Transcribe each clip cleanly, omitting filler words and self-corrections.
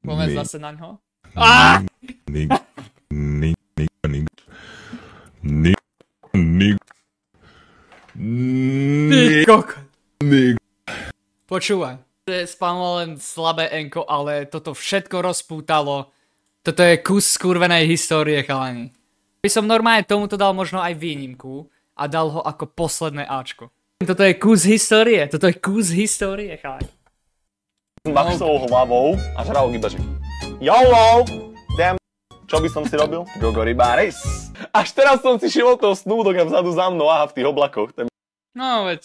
Poďme zase na ňo. Aaaa! Ty koko. Počúvaj. Spamoval len slabé enko, ale toto všetko rozpútalo. Toto je kus skurvenej histórie, chalani. By som normálne tomuto dal možno aj výnimku a dal ho ako posledné Ačko. Toto je kus histórie, chalani. S maxovou hlavou a žral gibaček. YOLO! Damn, čo by som si robil? Gogo Ribaris. Až teraz som si šiel toho Snoodoga vzadu za mnou, aha, v tých oblakoch. No veď,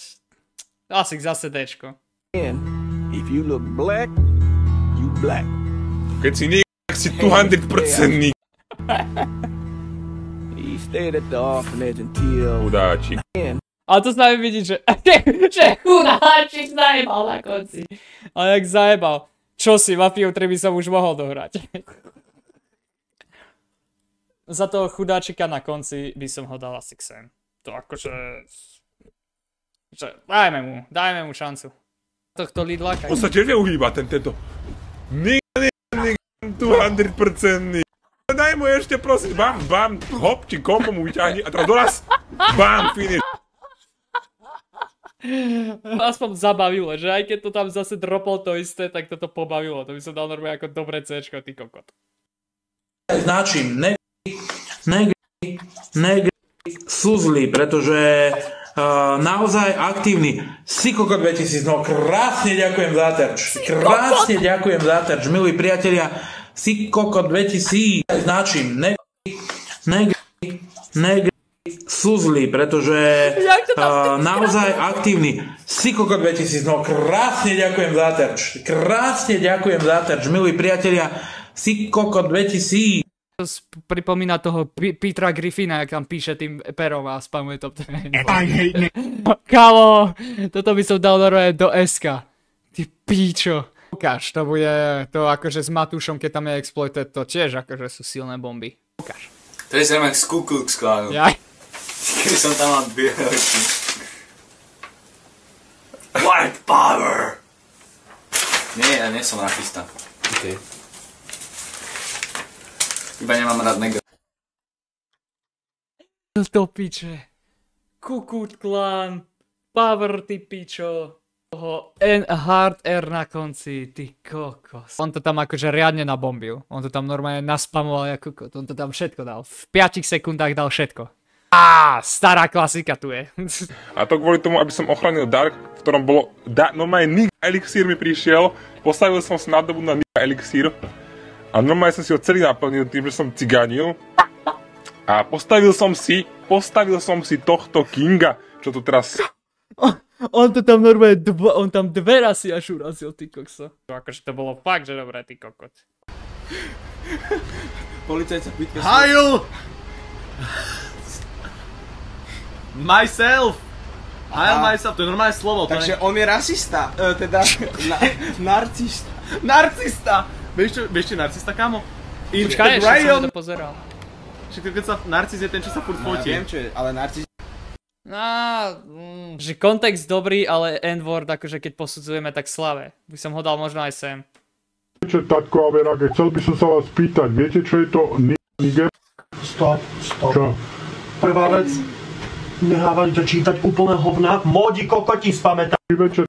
asi zase Dčko. If you look black, you black. Keď si nik, si 200% nik. He stayed at the orphanage until... Chudáčik. Ale to sa mi vidí, že chudáčik zajebal na konci. Ale jak zajebal. Čo si, Mafia 3 by som už mohol dohrať. Za toho chudáčika na konci by som ho dal asi sem. To akože... Dajme mu šancu. Tohto Lidlaka. On sa tiež neuhýba, tento. Nik, 200% nik. Daj mu ešte prosím, bam, hop, či kombo mu vyťahni a teraz doraz, bam, finish. Aspoň zabavilo, že aj keď to tam zase dropol to isté, tak toto pobavilo. To by som dal normálne ako dobré C-čko, ty kokot. Značím negri sú zlí, pretože naozaj aktívny. Sikokot 2000, no krásne ďakujem za terč. Krásne ďakujem za terč, milí priatelia. Sikokot 2000, značím negri sú zlí, pretože naozaj aktívny. Sikokot 2000, no krásne ďakujem za terč. Krásne ďakujem za terč, milí priatelia. Sikokot 2000. Pripomína toho Petra Griffina, jak tam píše tým perom a spamuje to. Kamo, toto by som dal normálne do SK. Ty píčo. Ukáž, to bude to akože s Matúšom, keď tam je exploited, to tiež akože sú silné bomby. Ukáž. To je zrejme z Ku Klux Klanu. Jaj. Keby som tam mal dvě roky. White power! Nie, ja nie som racista. Okay. Iba nemám rád negra. To piče. Ku Klux Klan. Power, ty pičo. Toho hard R na konci, ty kokos. On to tam akože riadne nabombil. On to tam normálne naspamoval ako kokot. On to tam všetko dal. V 5 sekundách dal všetko. Stará klasika tu je. A to kvôli tomu, aby som ochránil Dark, v ktorom bolo normálne Nick Elixír mi prišiel, postavil som si nádobu na Nick Elixír a normálne som si ho celý naplnil tým, že som cigánil a postavil som si tohto Kinga, čo tu teraz... On to tam normálne, on tam dve razy až urazil, ty kokso. Akože to bolo fakt, že dobré, ty kokot. Policajt sa pýtka... Hail! Myself! Hail myself, to je normálne slovo. Takže on je rasista, teda narcista. Narcista! Vieš čo je narcista, kámo? Počkaj, ešte som to pozeral. Však keď sa narcis je ten, čo sa furt fotí. Viem čo je, ale narcis... Že kontext dobrý, ale N-word, akože keď posudzujeme, tak slabé. By som ho dal možno aj sem. Viete, tatko a Verage, chcel by som sa vás pýtať, viete, čo je to Niger? Stop. Čo? Prvá vec, nehávajte čítať úplné hovná, módi kokoti, spamätajte.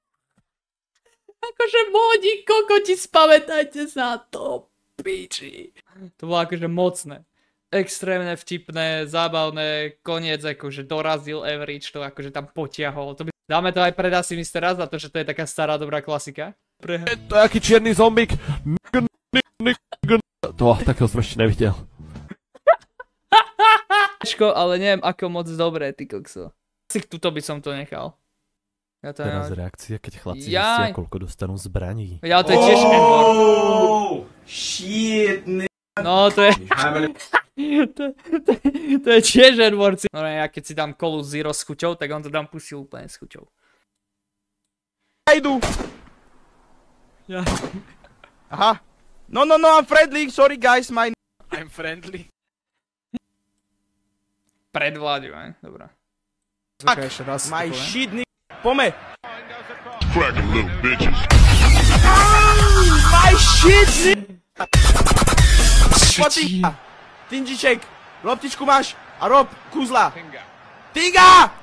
Akože módi kokoti, spamätajte sa to, piči. To bolo akože mocné. Extrémne vtipné, zábavné, koniec akože dorazil average, to akože tam potiahol. Dáme to aj pred asi Mr. Raz za to, že to je taká stará dobrá klasika. To je aký čierny zombík. To, takého som ešte nevidel. Ale neviem ako moc dobré, ty kokso. Asi tuto by som to nechal. Ja to teraz reakcia, keď chlapci zistia, koľko dostanú zbraní. Ja to je tiež N-word. Shit, no to je... to je tiež N-word. No ja keď si dám kolu Zero s chuťou, tak on to dám pustil úplne s chuťou. Idú! Ja. Aha. No, I'm friendly, sorry guys, I'm friendly. Pred vláďu, aj? Dobrá. My shit, pome! Crackin' little bitches. My shit, Poď, Tinžiček, loptičku máš a rob kúzla. Tinga!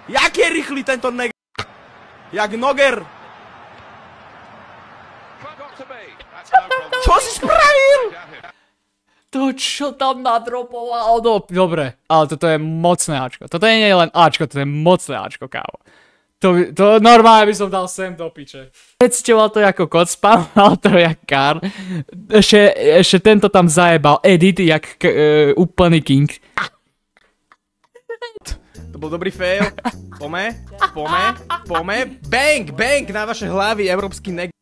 Jak je rýchly tento neg... Jak noger. Čo si spravil? To čo tam nadropoval, no dobre, ale toto je mocné Ačko. Toto nie je len Ačko, to je mocné Ačko, kávo. To normálne by som dal sem do piče. Predstavoval to ako kot, spamal to jak Karl. Ešte tento tam zajebal edit jak úplný king. To bol dobrý fail. Pome. Bang, bang na vaše hlavy, európsky neg...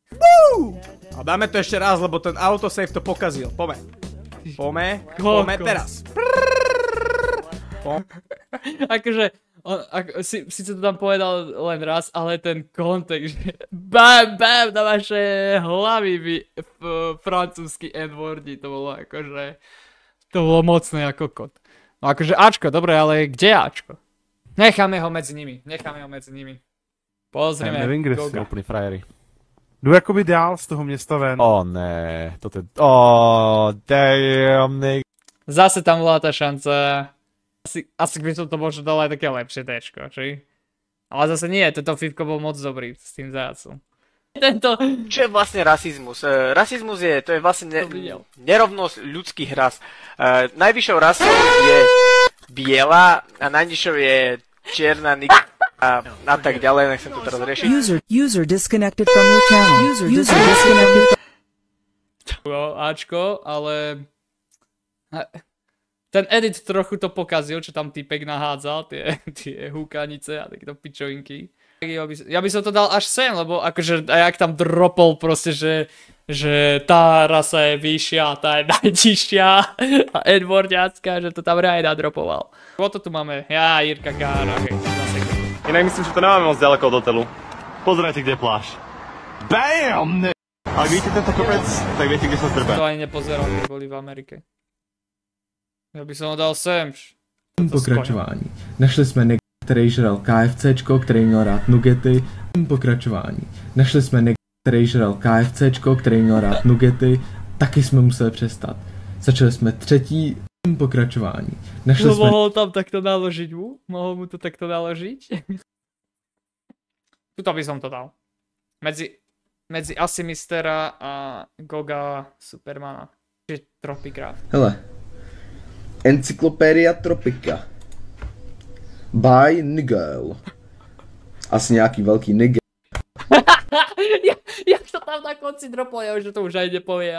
A dáme to ešte raz, lebo ten autosave to pokazil. Pome, teraz. Akože, síce to tam povedal len raz, ale ten kontext, že bam, na vaše hlavy by francúzsky N-wordi, to bolo akože, to bolo mocné ako kot. No akože Ačko, dobre, ale kde je Ačko? Necháme ho medzi nimi. Pozrieme. Nevím, kde jsou úplný frajery. Jdu jakoby dál z toho města ven. Ne, to je... damn, Zase tam bola tá šanca. Asi by som to možno dal aj také lepšie Dčko, či? Ale zase nie, tento fifko bol moc dobrý s tým zajacom. Čo je vlastne rasizmus? Rasizmus to je vlastne nerovnosť ľudských ras. Najvyššou rasou je biela a najnižšou je čierna, a tak ďalej, nechcem to teraz riešiť. User disconnected from your channel. User disconnected. Ačko, ale... Ten edit trochu to pokazil, čo tam týpek nahádzal, tie húkanice a takéto pičovinky. Ja by som to dal až sem, lebo akože jak tam dropol proste, že tá rasa je vyššia a tá je najnižšia a Edwardiacká, že to tam reálne nadropoval. Koho to tu máme? Ja, Jirka Gára. Inak myslím, že to nemáme moc ďaleko od hotelu. Pozerajte, kde je pláž. BAM! Ak vidíte tento kopec, tak viete, kde sa strbe. To ani nepozeral, keď boli v Amerike. Ja by som ho dal sem. Pokračování. Našli jsme neg, který žral KFCčko, který měl rád nugety. Pokračování. Našli jsme neg, který žral KFCčko, který měl rád nugety. Taky jsme museli přestat. Začali jsme třetí pokračování. Našli jsme... Mohol tam takto naložiť mu? Mohol mu to takto naložiť? Tuto by som to dal. Medzi Asimistera a Goga Supermana. Čiže Tropicraft. Hele. Encyklopédia Tropika. By Nigel. Asi nějaký velký Nigel. Jak to tam na konci dropol, ja už to už aj nepovie.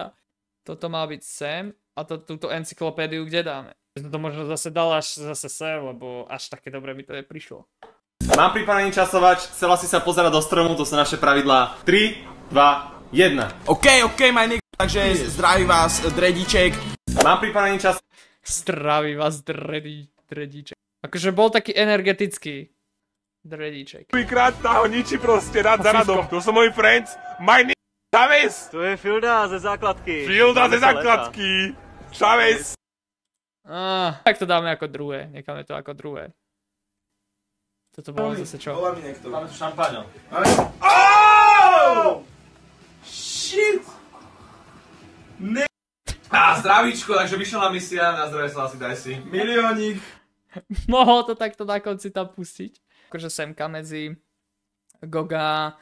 Toto má byť sem a túto encyklopédiu kde dáme? To možno zase dal až zase sem, lebo až také dobre mi to neprišlo. Mám pripravený časovač, chcela si sa pozerať do stromu, to sú naše pravidlá. 3, 2, 1. OK, my nigga, takže zdraví vás, Dredíček. Mám pripravený čas. Zdraví vás, Dredíček. Akože bol taký energetický Dredíček. Prvýkrát tá ho ničí proste, rád za radom. To sú moji friends, my nigga, Chavez. To je Filda ze základky. Chavez. Tak to dáme ako druhé, necháme to ako druhé. Toto bolo zase čo? Volá mi niekto. Máme tu šampáňo. Shit! Zdravíčko, takže vyšla misia, na zdravie sa asi daj si. Miliónik. Mohol to takto na konci tam pustiť. Akože semka medzi Goga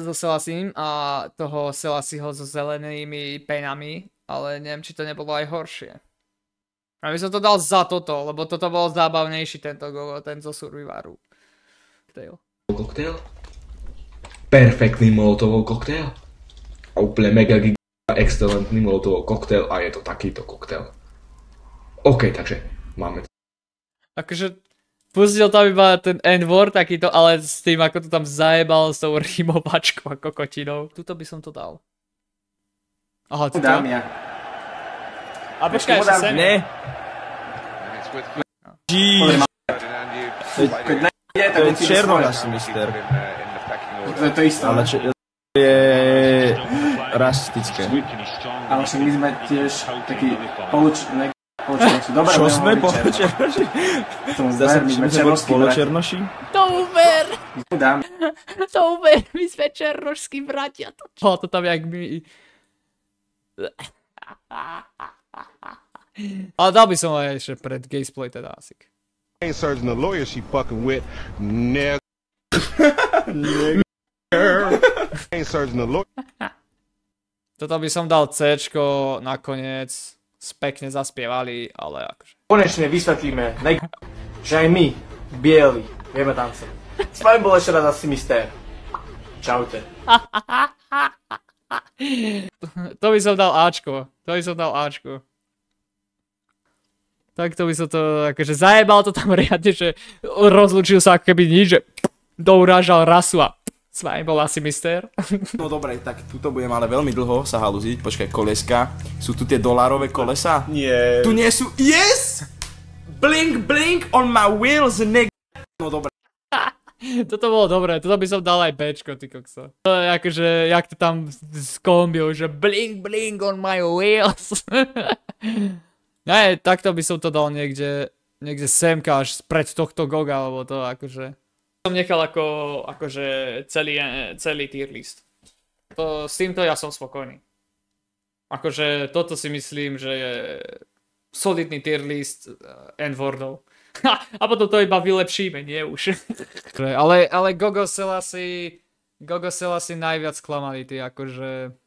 so Selassim a toho Selassiho so zelenými penami, ale neviem, či to nebolo aj horšie. A by som to dal za toto, lebo toto bol zábavnejší ten zo Survivoru. Koktail? Perfektný molotový koktail. A úplne mega excelentný molotový koktail a je to takýto koktail. OK, takže máme to. Akože pustil tam iba ten N-word takýto, ale s tým ako to tam zajebal s tou rímovačkou a kokotinou. Tuto by som to dal. Aha, tuto. Dám ja. A počkaj, ešte sem. Ne. To je černo asi, mister. To je to isté. Ale je rasistické. Ale však my sme tiež takí poločernoši. Dobre, čo sme poločernoši? My sme poločernoši? To uver! Dám. To uver, my sme černošskí bratia. To tam jak my Ale dal by som aj ešte pred Gaysplay teda asi. Ain't searching the lawyer she fucking with. Nigga. Ain't searching the lawyer. Toto by som dal C-čko, nakoniec pekne zaspievali, ale akože. Konečne vysvetlíme, že aj my, bieli, vieme tancovať. S vami bol ešte raz asi Mister. Čaute. To by som dal Ačko. Tak to by som to, akože zajebal to tam riadne, že rozlúčil sa ako keby nič, že dourážal rasu a s vami bol asi Mister. No dobre, tak tuto budem ale veľmi dlho sa halúziť. Počkaj, koleska. Sú tu tie dolárové kolesa? Nie. Tu nie sú... Yes! Blink, blink on my wheels, nigga. No dobre. Toto bolo dobré, toto by som dal aj Bčko, ty kokso. To je akože, jak to tam s kombiou, že blink, blink on my wheels. Ne, takto by som to dal niekde semka až pred tohto Goga, alebo to akože... Som nechal akože celý tier list. S týmto ja som spokojný. Akože toto si myslím, že je solidný tier list N-wordov. A potom to iba vylepšíme, nie už. ale Gogo Selassie najviac klamali, ty akože...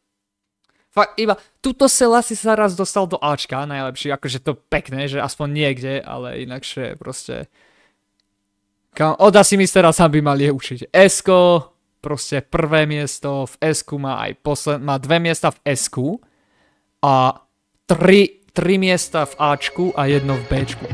Fakt, iba tuto Selassie sa raz dostal do Ačka, najlepšie, akože to pekné, že aspoň niekde, ale inakšie proste... Od asi Mistera sám by mal je učiť. S-ko, proste prvé miesto, v S-ku má aj má 2 miesta v S-ku a 3 miesta v Ačku a 1 v Bčku.